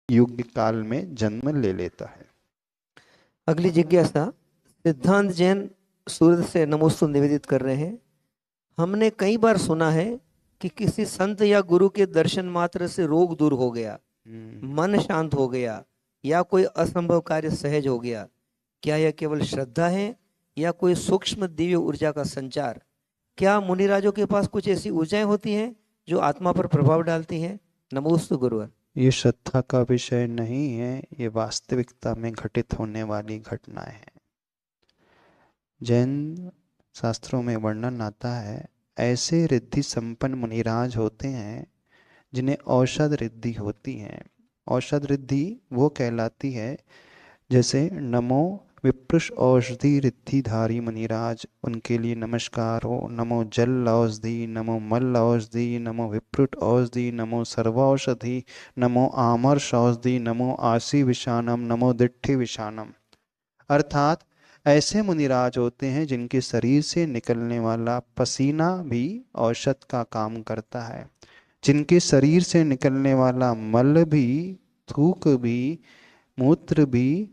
युग काल में जन्म ले लेता है। अगली जिज्ञासा सिद्धांत जैन सूरत से नमोस्तु निवेदित कर रहे हैं। हमने कई बार सुना है कि किसी संत या गुरु के दर्शन मात्र से रोग दूर हो गया, मन शांत हो गया या कोई असंभव कार्य सहज हो गया। क्या यह केवल श्रद्धा है या कोई सूक्ष्म दिव्य ऊर्जा का संचार? क्या मुनिराजों के पास कुछ ऐसी ऊर्जाएं होती हैं जो आत्मा पर प्रभाव डालती हैं? नमोस्तु गुरुवर। ये श्रद्धा का विषय नहीं है, ये वास्तविकता में घटित होने वाली घटनाएं हैं। जैन शास्त्रों में वर्णन आता है, ऐसे रिद्धि संपन्न मुनिराज होते हैं जिन्हें औषध रिद्धि होती है। औषध रिद्धि वो कहलाती है, जैसे नमो विप्रुष औषधि रिद्धिधारी मुनिराज, उनके लिए नमस्कार हो। नमो जल औषधि, नमो मल औषधि, नमो विप्रुट औषधि, नमो सर्वौषधि, नमो आमर्ष औषधि, नमो आशी विषाणम, नमो दिट्ठि विषाणम। अर्थात ऐसे मुनिराज होते हैं जिनके शरीर से निकलने वाला पसीना भी औषध का काम करता है, जिनके शरीर से निकलने वाला मल भी, थूक भी, मूत्र भी,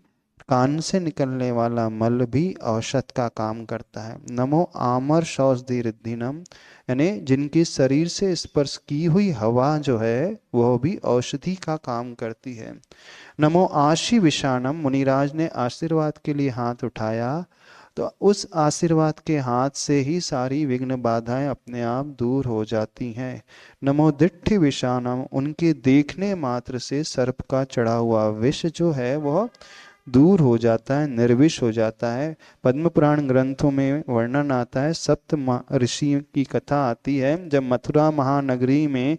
कान से निकलने वाला मल भी औषध का काम करता है। नमो आमर्ष औषधि रिद्धिनम, यानी जिनके शरीर से स्पर्श की हुई हवा जो है वह भी औषधि का काम करती है। नमो आशी विषाणम, मुनिराज ने आशीर्वाद के लिए हाथ उठाया तो उस आशीर्वाद के हाथ से ही सारी विघ्न बाधाएं अपने आप दूर हो जाती हैं। नमो दिट्ठि विषाणम, उनके देखने मात्र से सर्प का चढ़ा हुआ विष जो है वह दूर हो जाता है, निर्विष हो जाता है। पद्म पुराण ग्रंथों में वर्णन आता है, सप्त ऋषि की कथा आती है, जब मथुरा महानगरी में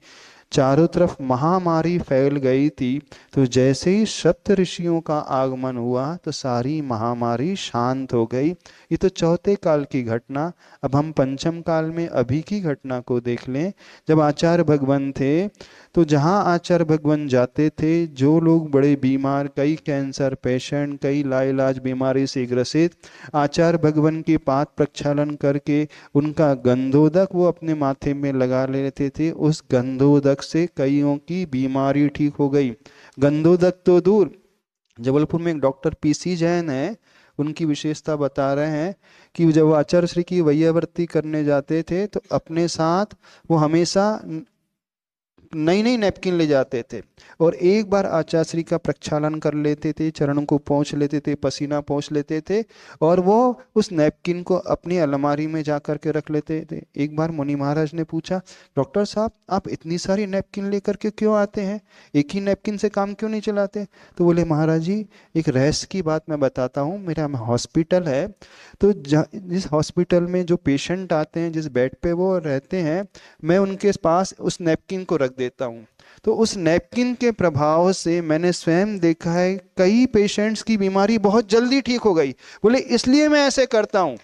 चारों तरफ महामारी फैल गई थी, तो जैसे ही सप्त ऋषियों का आगमन हुआ तो सारी महामारी शांत हो गई। ये तो चौथे काल की घटना। अब हम पंचम काल में अभी की घटना को देख लें। जब आचार्य भगवान थे तो जहाँ आचार्य भगवान जाते थे, जो लोग बड़े बीमार, कई कैंसर पेशेंट, कई लाइलाज बीमारी से ग्रसित, आचार्य भगवान के पाद प्रक्षालन करके उनका गंधोदक वो अपने माथे में लगा लेते थे। उस गंधोदक से कईयों की बीमारी ठीक हो गई। गंधोदक तो दूर, जबलपुर में एक डॉक्टर पीसी जैन है, उनकी विशेषता बता रहे हैं कि जब आचार्य श्री की वैयावर्ती करने जाते थे तो अपने साथ वो हमेशा नई नई नैपकिन ले जाते थे और एक बार आचार्य श्री का प्रक्षालन कर लेते थे, चरणों को पोंछ लेते थे, पसीना पोंछ लेते थे और वो उस नैपकिन को अपनी अलमारी में जा कर के रख लेते थे। एक बार मुनि महाराज ने पूछा, डॉक्टर साहब आप इतनी सारी नैपकिन लेकर के क्यों आते हैं, एक ही नैपकिन से काम क्यों नहीं चलाते? तो बोले, महाराज जी एक रहस्य की बात मैं बताता हूँ, मेरा हॉस्पिटल है, तो जिस हॉस्पिटल में जो पेशेंट आते हैं, जिस बेड पे वो रहते हैं, मैं उनके पास उस नैपकिन को रख देता हूँ। तो उस नैपकिन के प्रभाव से मैंने स्वयं देखा है कई पेशेंट्स की बीमारी बहुत जल्दी ठीक हो गई। बोले इसलिए मैं ऐसे करता हूँ।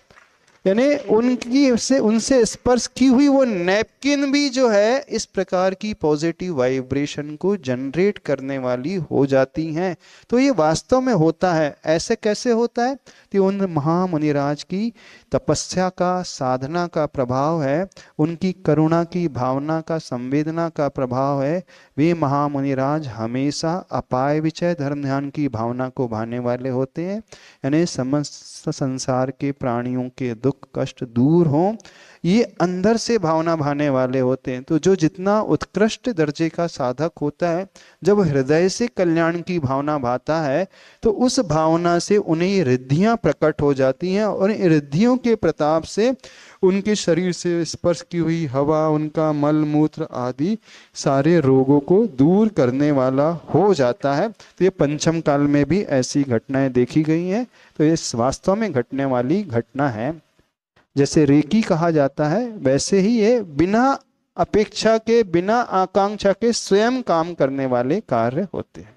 यानी उनकी से उनसे स्पर्श की हुई वो नैपकिन भी जो है इस प्रकार की पॉजिटिव वाइब्रेशन को जनरेट करने वाली हो जाती हैं। तो ये वास्तव में होता है। ऐसे कैसे होता है कि उन महामुनिराज की तपस्या का, साधना का प्रभाव है, उनकी करुणा की भावना का, संवेदना का प्रभाव है। वे महामुनिराज हमेशा अपाय विचय धर्म ध्यान की भावना को भाने वाले होते हैं। यानी समस्त संसार के प्राणियों के दुख कष्ट दूर हों, ये अंदर से भावना भाने वाले होते हैं। तो जो जितना उत्कृष्ट दर्जे का साधक होता है, जब हृदय से कल्याण की भावना भाता है तो उस भावना से उन्हें रिद्धियां प्रकट हो जाती हैं और इन रिद्धियों के प्रताप से उनके शरीर से स्पर्श की हुई हवा, उनका मल मूत्र आदि सारे रोगों को दूर करने वाला हो जाता है। तो ये पंचम काल में भी ऐसी घटनाएं देखी गई हैं। तो ये वास्तव में घटने वाली घटना है। जैसे रेकी कहा जाता है, वैसे ही ये बिना अपेक्षा के, बिना आकांक्षा के स्वयं काम करने वाले कार्य होते हैं।